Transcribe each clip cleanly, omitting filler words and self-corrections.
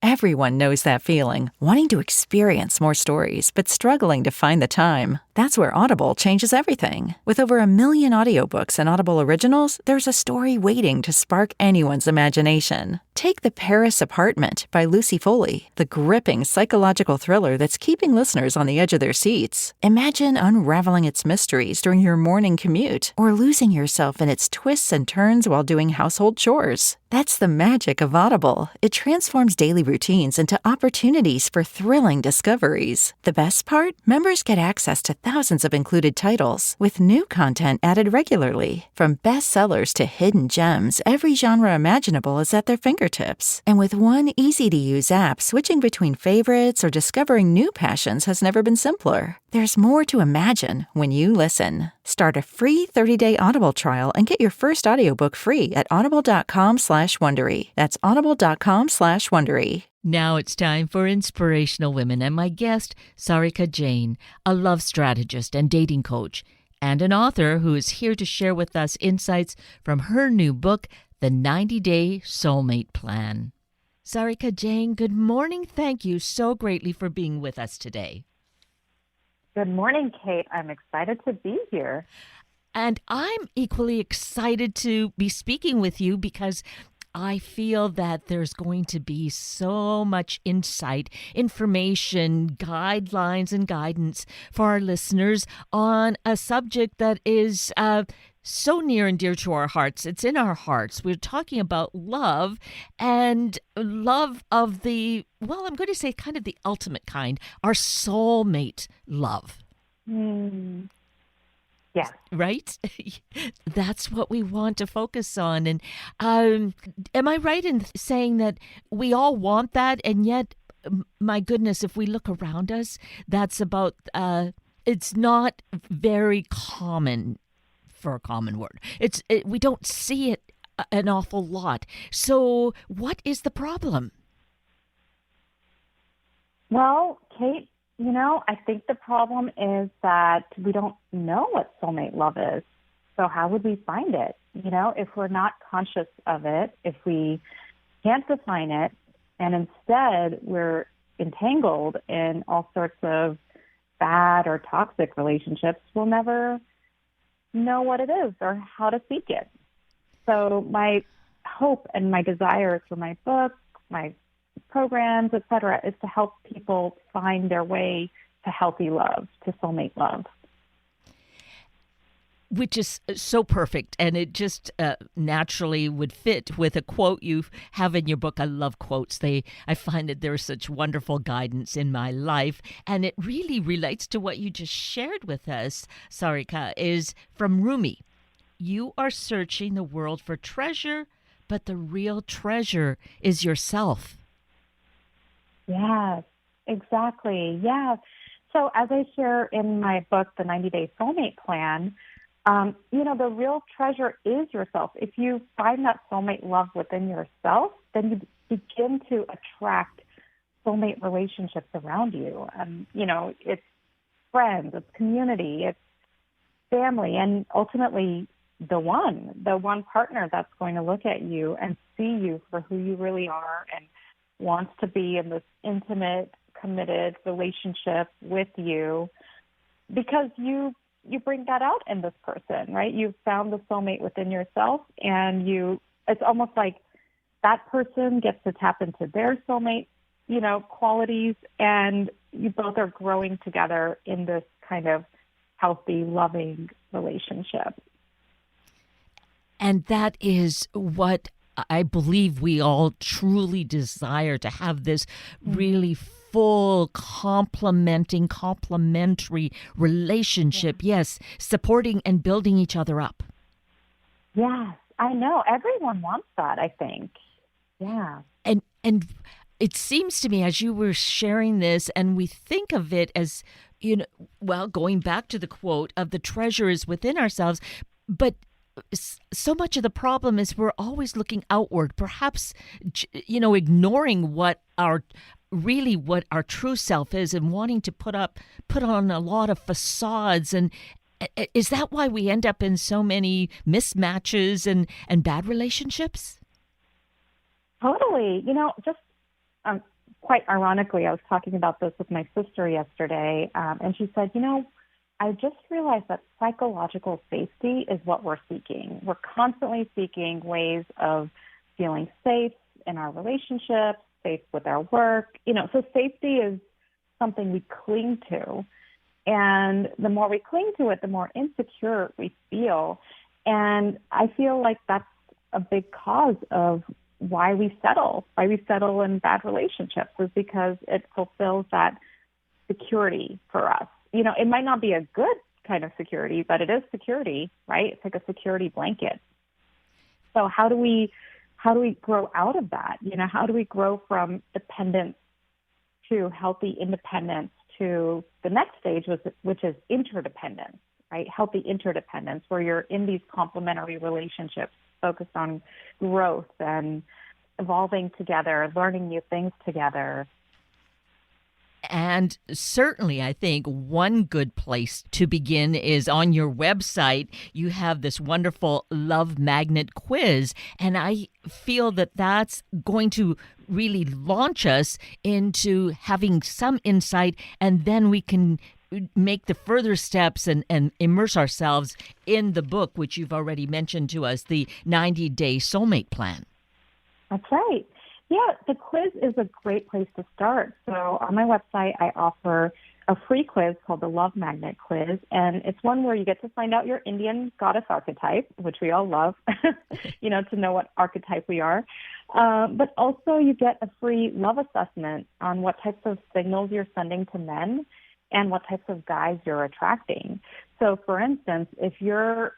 Everyone knows that feeling, wanting to experience more stories, but struggling to find the time. That's where Audible changes everything. With over 1 million audiobooks and Audible originals, there's a story waiting to spark anyone's imagination. Take The Paris Apartment by Lucy Foley, the gripping psychological thriller that's keeping listeners on the edge of their seats. Imagine unraveling its mysteries during your morning commute, or losing yourself in its twists and turns while doing household chores. That's the magic of Audible. It transforms daily routines into opportunities for thrilling discoveries. The best part? Members get access to thousands of included titles, with new content added regularly. From bestsellers to hidden gems, every genre imaginable is at their fingertips. And with one easy-to-use app, switching between favorites or discovering new passions has never been simpler. There's more to imagine when you listen. Start a free 30-day Audible trial and get your first audiobook free at audible.com/Wondery. That's audible.com/Wondery. Now it's time for Inspirational Women, and my guest, Sarika Jain, a love strategist and dating coach, and an author who is here to share with us insights from her new book, The 90-Day Soulmate Plan. Sarika Jain, good morning. Thank you so greatly for being with us today. Good morning, Kate. I'm excited to be here. And I'm equally excited to be speaking with you because I feel that there's going to be so much insight, information, guidelines, and guidance for our listeners on a subject that is so near and dear to our hearts. It's in our hearts. We're talking about love, and love of the, well, I'm going to say kind of the ultimate kind, our soulmate love. Yeah. Right? That's what we want to focus on. And am I right in saying that we all want that, and yet, my goodness, if we look around us, that's about, it's not very common, for a common word. We don't see it an awful lot. So what is the problem? Well, Kate, I think the problem is that we don't know what soulmate love is. So how would we find it? If we're not conscious of it, if we can't define it, and instead we're entangled in all sorts of bad or toxic relationships, we'll never know what it is or how to seek it. So my hope and my desire for my book, my programs, et cetera, is to help people find their way to healthy love, to soulmate love. Which is so perfect, and it just naturally would fit with a quote you have in your book. I love quotes. I find that there's such wonderful guidance in my life, and it really relates to what you just shared with us, Sarika, is from Rumi. You are searching the world for treasure, but the real treasure is yourself. Yes, exactly. Yeah. So as I share in my book, The 90-Day Soulmate Plan, the real treasure is yourself. If you find that soulmate love within yourself, then you begin to attract soulmate relationships around you. It's friends, it's community, it's family, and ultimately the one partner that's going to look at you and see you for who you really are and wants to be in this intimate, committed relationship with you because you bring that out in this person, right? You've found the soulmate within yourself, and it's almost like that person gets to tap into their soulmate, qualities, and you both are growing together in this kind of healthy, loving relationship. And that is what I believe we all truly desire, to have this really full, complementary relationship. Yes, supporting and building each other up. Yes, I know. Everyone wants that, I think. Yeah. And it seems to me, as you were sharing this, and we think of it as, going back to the quote of the treasure is within ourselves, but so much of the problem is we're always looking outward, perhaps, ignoring what our true self is, and wanting to put on a lot of facades. And is that why we end up in so many mismatches and bad relationships? Totally. Just quite ironically, I was talking about this with my sister yesterday, and she said, I just realized that psychological safety is what we're seeking. We're constantly seeking ways of feeling safe in our relationships, safe with our work. So safety is something we cling to. And the more we cling to it, the more insecure we feel. And I feel like that's a big cause of why we settle in bad relationships, is because it fulfills that security for us. It might not be a good kind of security, but it is security, right? It's like a security blanket. So how do we grow out of that? How do we grow from dependence to healthy independence to the next stage, which is interdependence, right? Healthy interdependence, where you're in these complementary relationships focused on growth and evolving together, learning new things together. And certainly, I think one good place to begin is on your website. You have this wonderful Love Magnet quiz, and I feel that that's going to really launch us into having some insight, and then we can make the further steps and immerse ourselves in the book, which you've already mentioned to us, the 90-day Soulmate Plan. That's right. Yeah, the quiz is a great place to start. So on my website, I offer a free quiz called the Love Magnet Quiz, and it's one where you get to find out your Indian goddess archetype, which we all love, to know what archetype we are. But also you get a free love assessment on what types of signals you're sending to men and what types of guys you're attracting. So for instance, if you're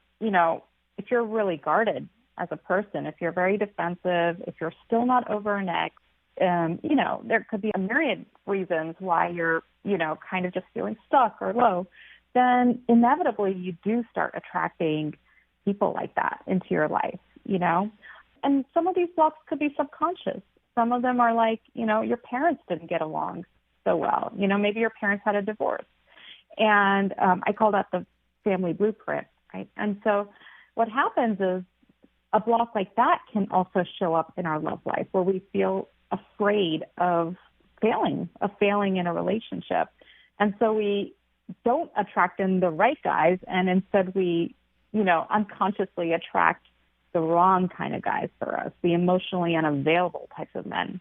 really guarded as a person, if you're very defensive, if you're still not over an ex, there could be a myriad reasons why you're, kind of just feeling stuck or low, then inevitably you do start attracting people like that into your life, And some of these blocks could be subconscious. Some of them are like, your parents didn't get along so well. Maybe your parents had a divorce. And I call that the family blueprint, right? And so what happens is a block like that can also show up in our love life, where we feel afraid of failing in a relationship. And so we don't attract in the right guys, and instead we, unconsciously attract the wrong kind of guys for us, the emotionally unavailable types of men.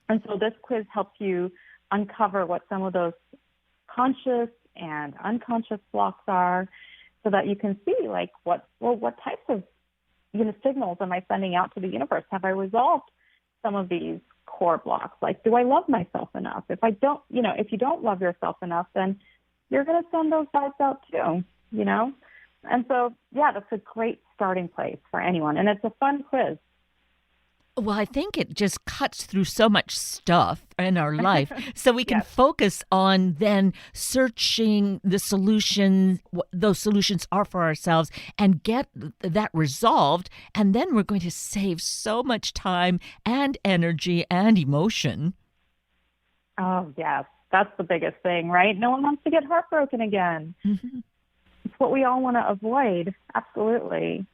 And so this quiz helps you uncover what some of those conscious and unconscious blocks are, so that you can see what types of signals am I sending out to the universe? Have I resolved some of these core blocks? Like, do I love myself enough? If I don't, if you don't love yourself enough, then you're going to send those vibes out too, And so, yeah, that's a great starting place for anyone. And it's a fun quiz. Well, I think it just cuts through so much stuff in our life, so we can Yes. focus on then searching the solutions, what those solutions are for ourselves, and get that resolved. And then we're going to save so much time and energy and emotion. Oh, yes. That's the biggest thing, right? No one wants to get heartbroken again. Mm-hmm. It's what we all want to avoid. Absolutely.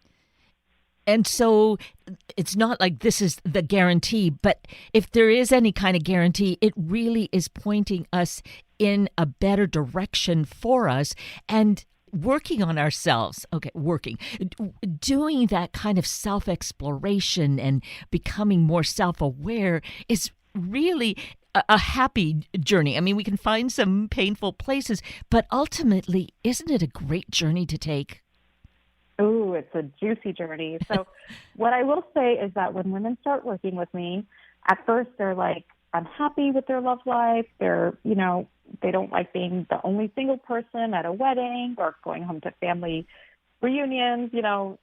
And so it's not like this is the guarantee, but if there is any kind of guarantee, it really is pointing us in a better direction for us and working on ourselves. Doing that kind of self-exploration and becoming more self-aware is really a happy journey. I mean, we can find some painful places, but ultimately, isn't it a great journey to take? Ooh, it's a juicy journey. So what I will say is that when women start working with me, at first they're like unhappy with their love life. They're, they don't like being the only single person at a wedding or going home to family reunions,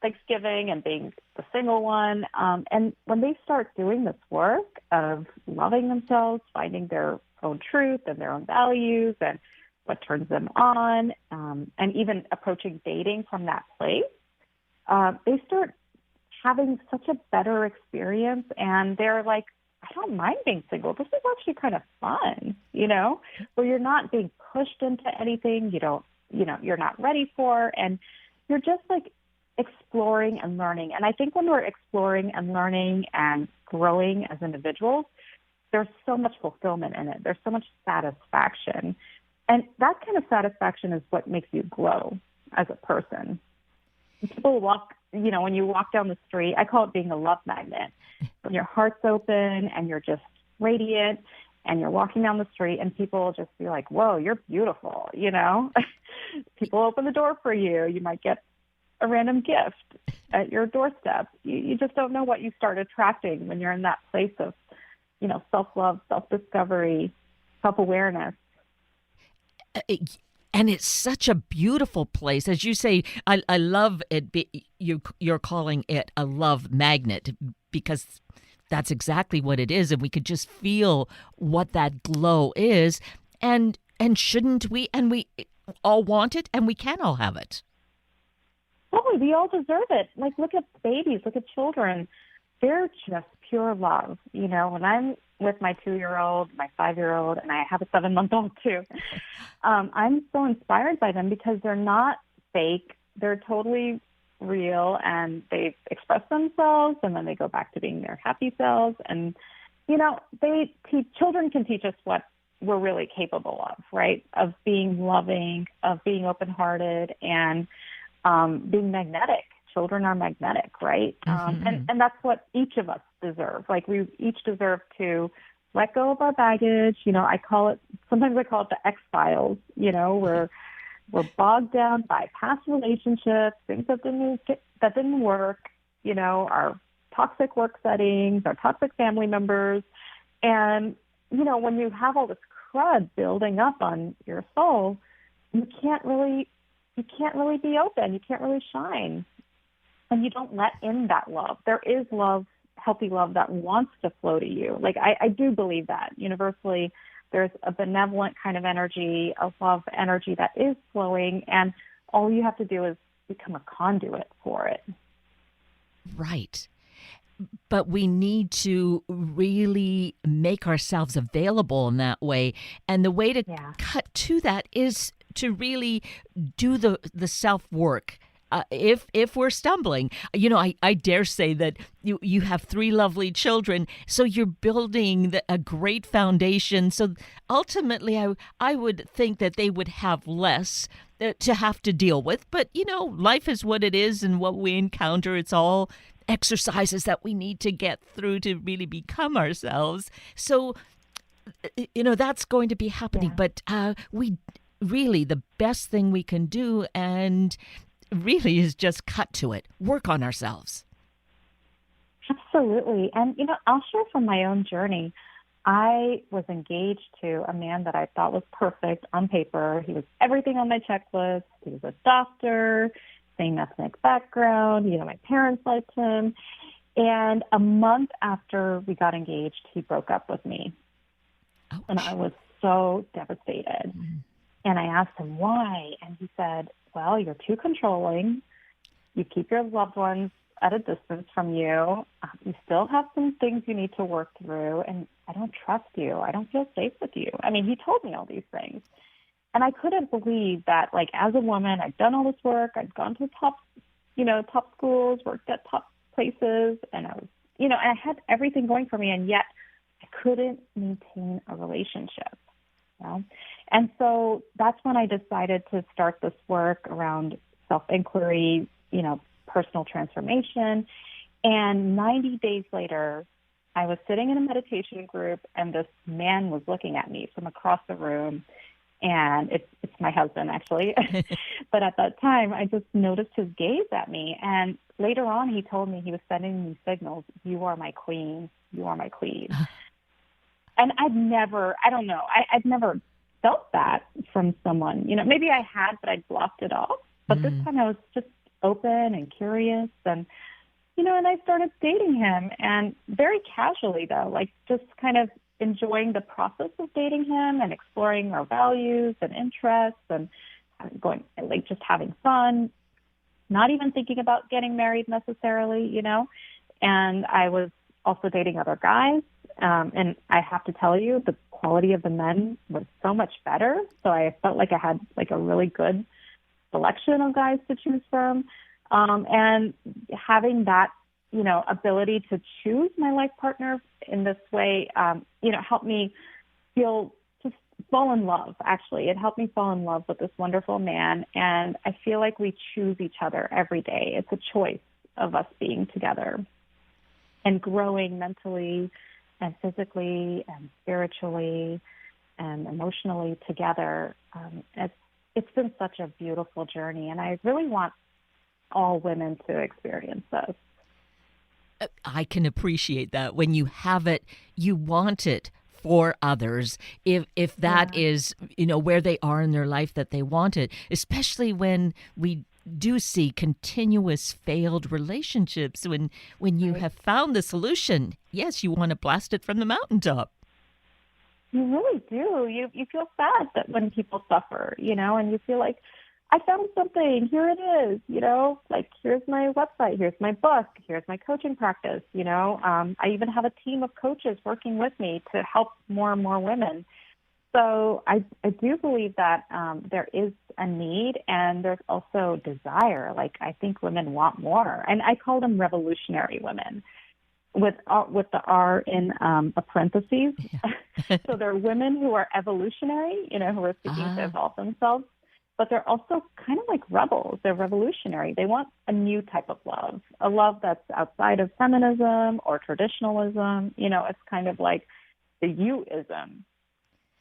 Thanksgiving, and being the single one. And when they start doing this work of loving themselves, finding their own truth and their own values and what turns them on, and even approaching dating from that place, they start having such a better experience, and they're like, I don't mind being single. This is actually kind of fun, where you're not being pushed into anything you're not ready for, and you're just like exploring and learning. And I think when we're exploring and learning and growing as individuals, there's so much fulfillment in it. There's so much satisfaction. And that kind of satisfaction is what makes you glow as a person. People walk, when you walk down the street, I call it being a love magnet. When your heart's open and you're just radiant and you're walking down the street and people just be like, whoa, you're beautiful, People open the door for you. You might get a random gift at your doorstep. You just don't know what you start attracting when you're in that place of, self-love, self-discovery, self-awareness. And it's such a beautiful place. As you say, I love it. You're calling it a love magnet because that's exactly what it is. And we could just feel what that glow is. And shouldn't we? And we all want it and we can all have it. Oh, we all deserve it. Like, look at babies, look at children. They're just pure love. When I'm with my 2-year-old, my 5-year-old, and I have a 7-month-old too, I'm so inspired by them because they're not fake. They're totally real, and they express themselves, and then they go back to being their happy selves. And, children can teach us what we're really capable of, right? Of being loving, of being open-hearted, and being magnetic. Children are magnetic, right? And that's what each of us deserve. Like, we each deserve to let go of our baggage. Sometimes I call it the X-Files, where we're bogged down by past relationships, things that didn't work, our toxic work settings, our toxic family members. And, when you have all this crud building up on your soul, you can't really be open. You can't really shine. And you don't let in that love. There is love, healthy love that wants to flow to you. Like, I do believe that universally there's a benevolent kind of energy, a love energy that is flowing, and all you have to do is become a conduit for it. Right. But we need to really make ourselves available in that way. And the way to cut to that is to really do the self-work. If we're stumbling, I dare say that you have 3 lovely children, so you're building a great foundation. So ultimately, I would think that they would have less to have to deal with. But, life is what it is and what we encounter. It's all exercises that we need to get through to really become ourselves. So, that's going to be happening. Yeah. But we really, the best thing we can do and really is just cut to it, work on ourselves. Absolutely. And, I'll share from my own journey. I was engaged to a man that I thought was perfect on paper. He was everything on my checklist. He was a doctor, same ethnic background. My parents liked him. And a month after we got engaged, he broke up with me. Ouch. And I was so devastated. Mm-hmm. And I asked him why. And he said, well, you're too controlling. You keep your loved ones at a distance from you. You still have some things you need to work through. And I don't trust you. I don't feel safe with you. I mean, he told me all these things. And I couldn't believe that, like, as a woman, I'd done all this work. I'd gone to top schools, worked at top places. And I was, and I had everything going for me. And yet I couldn't maintain a relationship. And so that's when I decided to start this work around self-inquiry, personal transformation. And 90 days later, I was sitting in a meditation group, and this man was looking at me from across the room. And it's my husband, actually. But at that time, I just noticed his gaze at me. And later on, he told me he was sending me signals, you are my queen, you are my queen. And I'd never felt that from someone. Maybe I had, but I'd blocked it off. But this time I was just open and curious. And, and I started dating him. And very casually, though, like just kind of enjoying the process of dating him and exploring our values and interests and just having fun, not even thinking about getting married necessarily, And I was also dating other guys. And I have to tell you, the quality of the men was so much better. So I felt like I had like a really good selection of guys to choose from. And having that ability to choose my life partner in this way, helped me just fall in love, actually. It helped me fall in love with this wonderful man. And I feel like we choose each other every day. It's a choice of us being together and growing mentally and physically and spiritually and emotionally together. It's been such a beautiful journey, and I really want all women to experience this. I can appreciate that. When you have it, you want it for others. If that is, where they are in their life, that they want it, especially when we do see continuous failed relationships, when you have found the solution, yes, you want to blast it from the mountaintop. You really do. You feel sad that when people suffer, and you feel like, I found something, here it is, like here's my website, here's my book, here's my coaching practice, I even have a team of coaches working with me to help more and more women. So I do believe that there is a need, and there's also desire. Like, I think women want more, and I call them revolutionary women with the R in a parentheses. Yeah. So they're women who are evolutionary, who are seeking to evolve themselves. But they're also kind of like rebels. They're revolutionary. They want a new type of love, a love that's outside of feminism or traditionalism. It's kind of like the you-ism,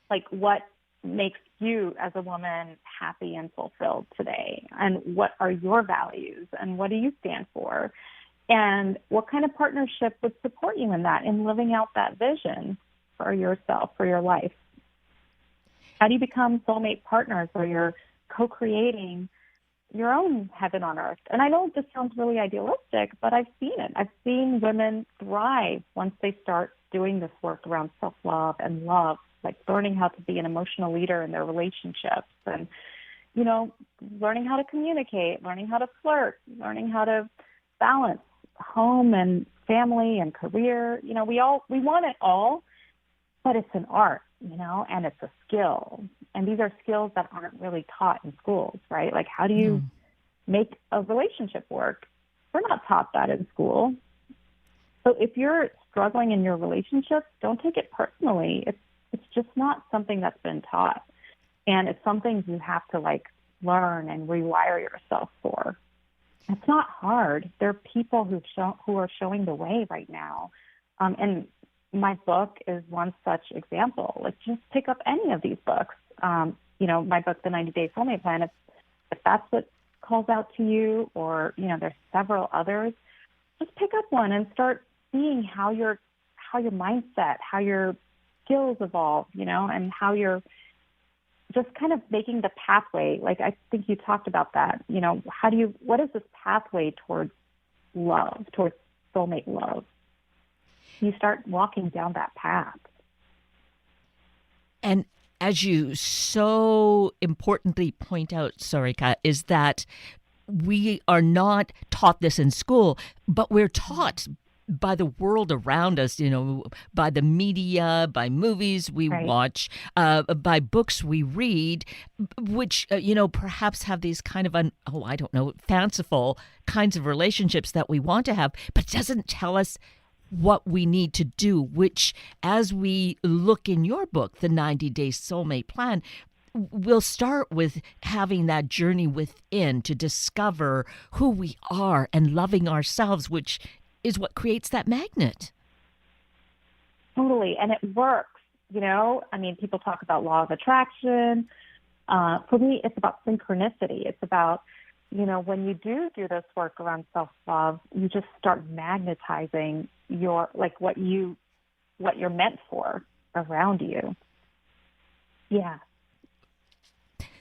like what makes you as a woman happy and fulfilled today, and what are your values, and what do you stand for, and what kind of partnership would support you in that, in living out that vision for yourself, for your life. How do you become soulmate partners where you're co-creating your own heaven on earth? And I know this sounds really idealistic, but I've seen it. I've seen women thrive once they start doing this work around self-love and love, like learning how to be an emotional leader in their relationships, and, learning how to communicate, learning how to flirt, learning how to balance home and family and career. We want it all, but it's an art, and it's a skill. And these are skills that aren't really taught in schools, right? Like, how do you make a relationship work? We're not taught that in school. So if you're struggling in your relationship, don't take it personally. It's just not something that's been taught. And it's something you have to, learn and rewire yourself for. It's not hard. There are people who are showing the way right now. And my book is one such example. Like, just pick up any of these books. My book, The 90-Day Soulmate Plan, if that's what calls out to you, or, there's several others, just pick up one and start seeing how your mindset, how your skills evolve, and how you're just kind of making the pathway. Like, I think you talked about that, what is this pathway towards love, towards soulmate love? You start walking down that path. And as you so importantly point out, Sarika, is that we are not taught this in school, but we're taught by the world around us, by the media, by movies we watch, by books we read, which, perhaps have these kind of, fanciful kinds of relationships that we want to have, but it doesn't tell us what we need to do, which, as we look in your book, The 90-Day Soulmate Plan, we'll start with having that journey within to discover who we are and loving ourselves, which is what creates that magnet. Totally. And it works, people talk about law of attraction. For me, it's about synchronicity. It's about, when you do this work around self-love, you just start magnetizing what you're meant for around you. Yeah.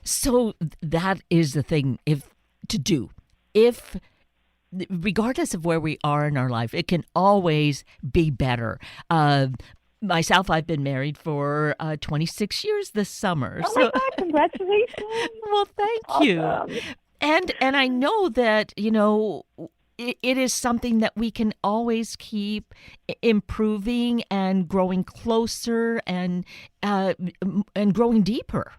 So that is the thing regardless of where we are in our life, it can always be better. Myself, I've been married for 26 years this summer. Oh my God, congratulations. Well, thank you. And I know that, it is something that we can always keep improving and growing closer and growing deeper.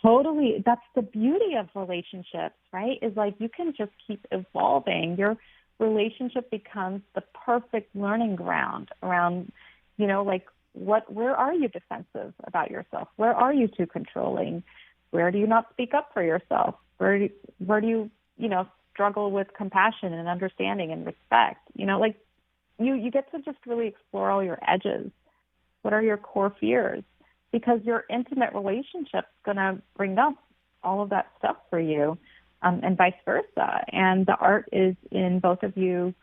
Totally. That's the beauty of relationships, right? Is like you can just keep evolving. Your relationship becomes the perfect learning ground around, like where are you defensive about yourself? Where are you too controlling? Where do you not speak up for yourself? Where do you struggle with compassion and understanding and respect? Like you get to just really explore all your edges. What are your core fears? Because your intimate relationship's going to bring up all of that stuff for you, and vice versa. And the art is in both of you,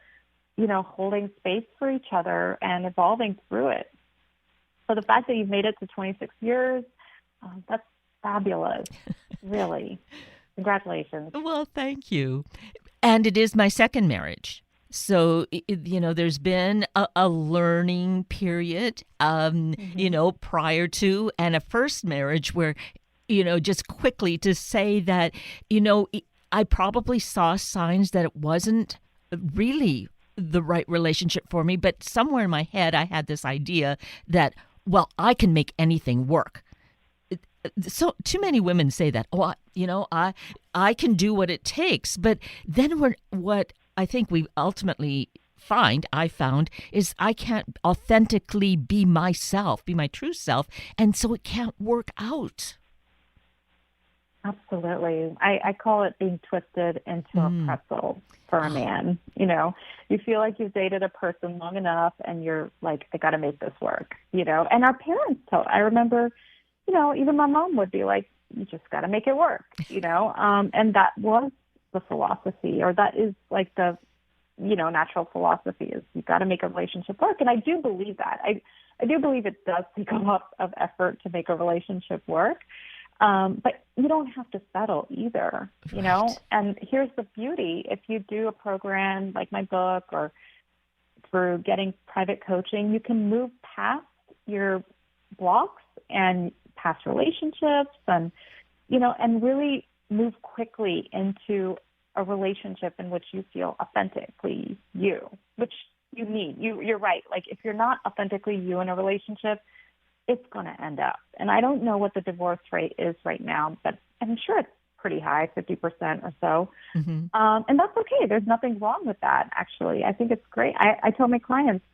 holding space for each other and evolving through it. So the fact that you've made it to 26 years, that's fabulous, really. Congratulations. Well, thank you. And it is my second marriage. So, there's been a learning period, prior to, and a first marriage where, just quickly to say that, I probably saw signs that it wasn't really the right relationship for me. But somewhere in my head, I had this idea that, well, I can make anything work. So too many women say that, I can do what it takes. But then what I think we ultimately I found is I can't authentically be myself, be my true self. And so it can't work out. Absolutely. I call it being twisted into a pretzel for a man. You feel like you've dated a person long enough and you're like, I got to make this work, and our parents I remember, even my mom would be like, you just got to make it work, and that was the philosophy, or that is like the, natural philosophy is you got to make a relationship work. And I do believe that. I do believe it does take a lot of effort to make a relationship work. But you don't have to settle either, and here's the beauty. If you do a program like my book or through getting private coaching, you can move past your blocks and past relationships and, and really move quickly into a relationship in which you feel authentically you, which you need. You're right. Like if you're not authentically you in a relationship, it's going to end up. And I don't know what the divorce rate is right now, but I'm sure it's pretty high, 50% or so. Mm-hmm. And that's okay. There's nothing wrong with that, actually. I think it's great. I tell my clients,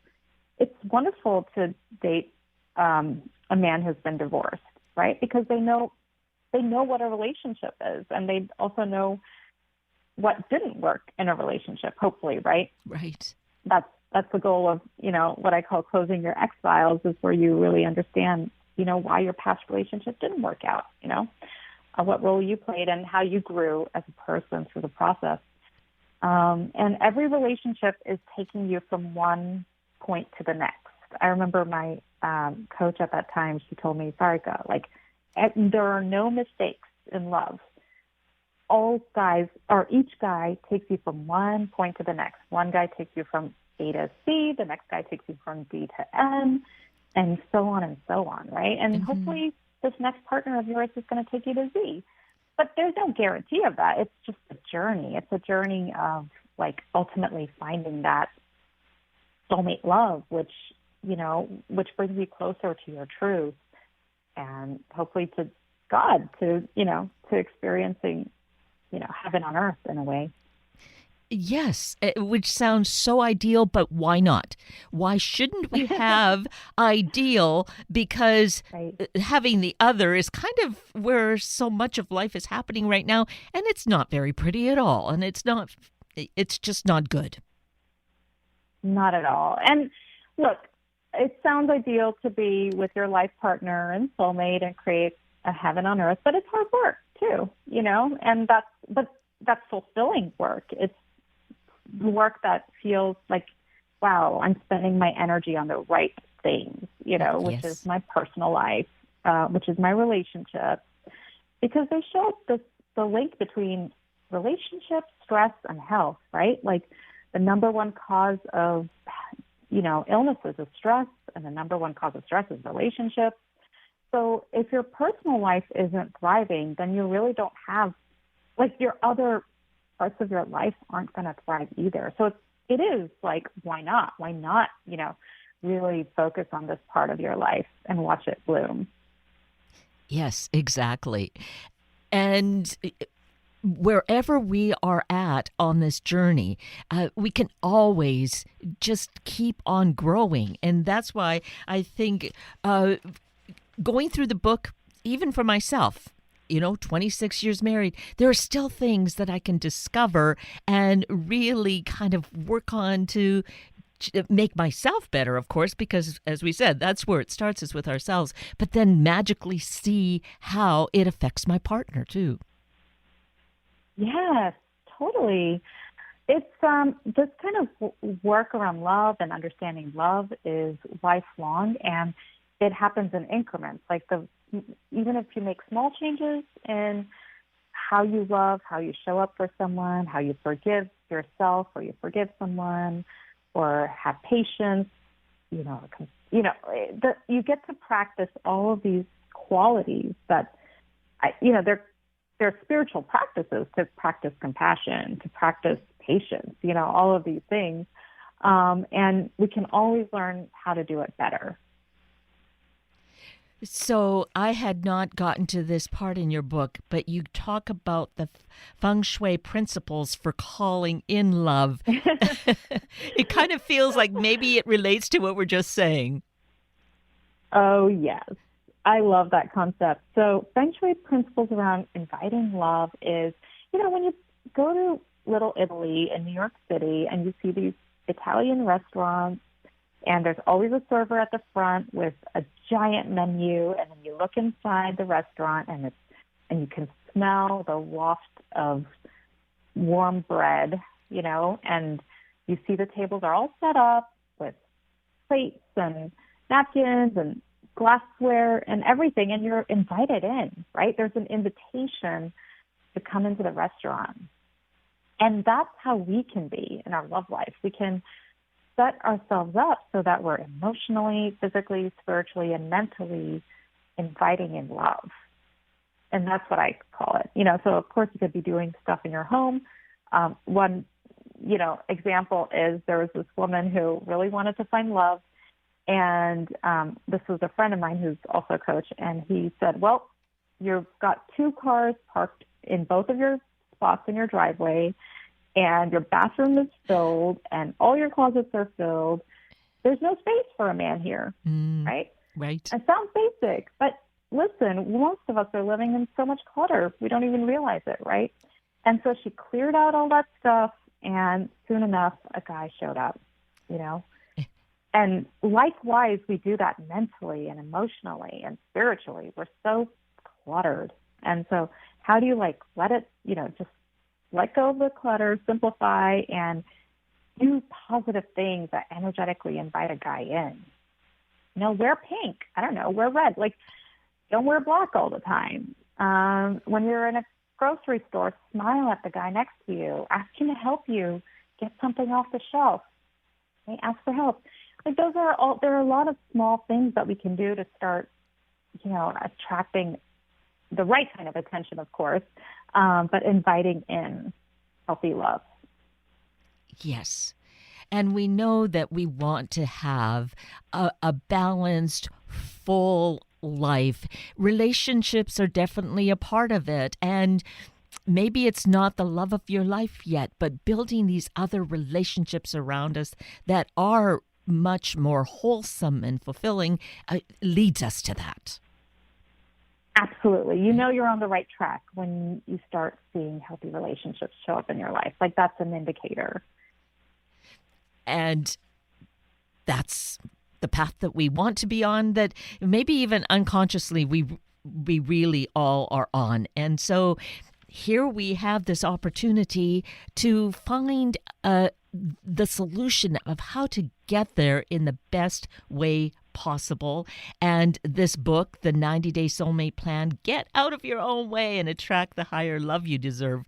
it's wonderful to date a man who's been divorced, right? Because they know what a relationship is, and they also know what didn't work in a relationship, hopefully, right? Right. That's the goal of, what I call closing your X files, is where you really understand, why your past relationship didn't work out, what role you played and how you grew as a person through the process. And every relationship is taking you from one point to the next. I remember my coach at that time, she told me, Sarika, there are no mistakes in love. Each guy takes you from one point to the next. One guy takes you from A to C, the next guy takes you from D to N, and so on, right? And hopefully this next partner of yours is going to take you to Z. But there's no guarantee of that. It's just a journey. It's a journey of, ultimately finding that soulmate love, which brings you closer to your truth and hopefully to God, to experiencing, heaven on earth in a way. Yes, which sounds so ideal, but why not? Why shouldn't we have ideal? Because having the other is kind of where so much of life is happening right now, and it's not very pretty at all, and it's just not good. Not at all. And look, it sounds ideal to be with your life partner and soulmate and create a heaven on earth, but it's hard work too, and that's fulfilling work. It's work that feels like, wow, I'm spending my energy on the right things, which is my personal life, which is my relationships, because they show the link between relationships, stress, and health, right? Like the number one cause of, illnesses is stress, and the number one cause of stress is relationships. So if your personal life isn't thriving, then you really don't have, your other parts of your life aren't going to thrive either. So it is why not? Why not, really focus on this part of your life and watch it bloom? Yes, exactly. And wherever we are at on this journey, we can always just keep on growing. And that's why I think going through the book, even for myself, 26 years married, there are still things that I can discover and really kind of work on to make myself better, of course, because as we said, that's where it starts, is with ourselves, but then magically see how it affects my partner too. Yes, totally. It's this kind of work around love and understanding love is lifelong, and it happens in increments. Like even if you make small changes in how you love, how you show up for someone, how you forgive yourself or you forgive someone, or have patience, you get to practice all of these qualities that, they're spiritual practices, to practice compassion, to practice patience, all of these things. And we can always learn how to do it better. So I had not gotten to this part in your book, but you talk about the feng shui principles for calling in love. It kind of feels like maybe it relates to what we're just saying. Oh, yes. I love that concept. So feng shui principles around inviting love is, when you go to Little Italy in New York City and you see these Italian restaurants, and there's always a server at the front with a giant menu, and then you look inside the restaurant and you can smell the waft of warm bread, and you see the tables are all set up with plates and napkins and glassware and everything, and you're invited in, right? There's an invitation to come into the restaurant. And that's how we can be in our love life. We can set ourselves up so that we're emotionally, physically, spiritually, and mentally inviting in love. And that's what I call it. So of course you could be doing stuff in your home. One, example is there was this woman who really wanted to find love. And this was a friend of mine who's also a coach. And he said, well, you've got 2 cars parked in both of your spots in your driveway, and your bathroom is filled, and all your closets are filled. There's no space for a man here, right? Right. It sounds basic, but listen, most of us are living in so much clutter, we don't even realize it, right? And so she cleared out all that stuff, and soon enough, a guy showed up, And likewise, we do that mentally and emotionally and spiritually. We're so cluttered. And so how do you let it, just let go of the clutter, simplify, and do positive things that energetically invite a guy in? Wear pink. I don't know, wear red. Don't wear black all the time. When you're in a grocery store, smile at the guy next to you. Ask him to help you get something off the shelf. Ask for help. There are a lot of small things that we can do to start, attracting the right kind of attention, of course, but inviting in healthy love. Yes. And we know that we want to have a balanced, full life. Relationships are definitely a part of it. And maybe it's not the love of your life yet, but building these other relationships around us that are much more wholesome and fulfilling leads us to that. Absolutely. You're on the right track when you start seeing healthy relationships show up in your life. That's an indicator. And that's the path that we want to be on, that maybe even unconsciously we really all are on. And so here we have this opportunity to find the solution of how to get there in the best way possible. And this book, The 90-Day Soulmate Plan, Get Out of Your Own Way and Attract the Higher Love You Deserve,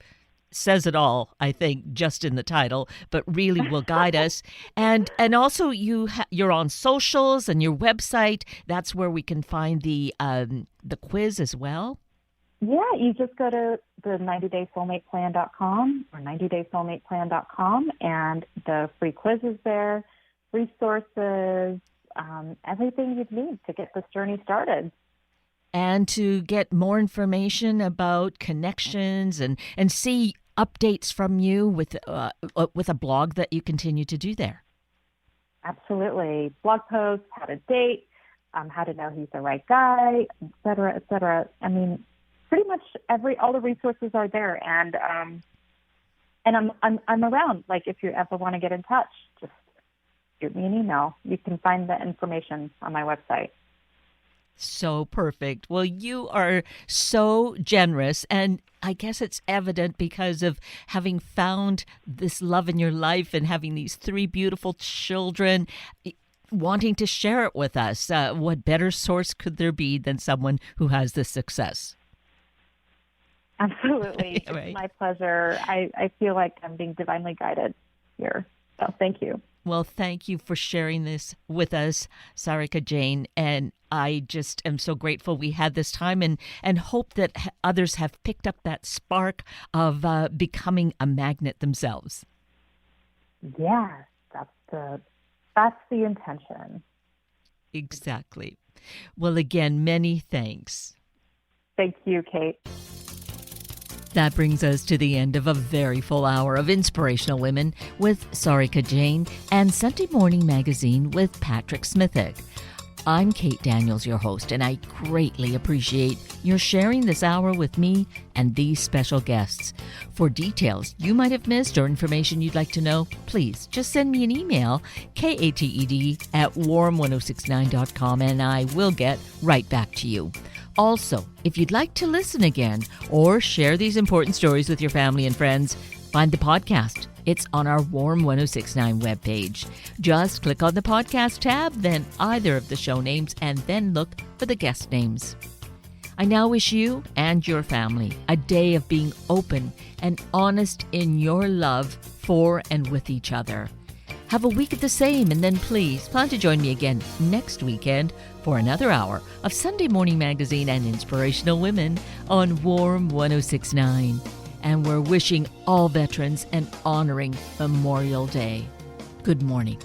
says it all, I think, just in the title, but really will guide us. And also you're on socials and your website. That's where we can find the quiz as well. Yeah, you just go to the 90daysoulmateplan.com or 90daysoulmateplan.com, and the free quiz is there, resources, everything you'd need to get this journey started. and to get more information about connections and see updates from you with a blog that you continue to do there. Absolutely. Blog posts, how to date, how to know he's the right guy, et cetera, et cetera. I mean, pretty much all the resources are there. And I'm around. Like, if you ever want to get in touch, just shoot me an email. You can find the information on my website. So perfect. Well, you are so generous, and I guess it's evident because of having found this love in your life and having these 3 beautiful children, wanting to share it with us. What better source could there be than someone who has this success? Absolutely. Right. It's my pleasure. I feel like I'm being divinely guided here. So thank you. Well, thank you for sharing this with us, Sarika Jain. And I just am so grateful we had this time and hope that others have picked up that spark of becoming a magnet themselves. Yeah, that's the intention. Exactly. Well, again, many thanks. Thank you, Kate. That brings us to the end of a very full hour of Inspirational Women with Sarika Jain and Sunday Morning Magazine with Patrick Smithick. I'm Kate Daniels, your host, and I greatly appreciate your sharing this hour with me and these special guests. For details you might have missed or information you'd like to know, please just send me an email, kated@warm1069.com, and I will get right back to you. Also, if you'd like to listen again or share these important stories with your family and friends, find the podcast. It's on our Warm 1069 webpage. Just click on the podcast tab, then either of the show names, and then look for the guest names. I now wish you and your family a day of being open and honest in your love for and with each other. Have a week of the same, and then please plan to join me again next weekend for another hour of Sunday Morning Magazine and Inspirational Women on Warm 1069. And we're wishing all veterans an honoring Memorial Day. Good morning.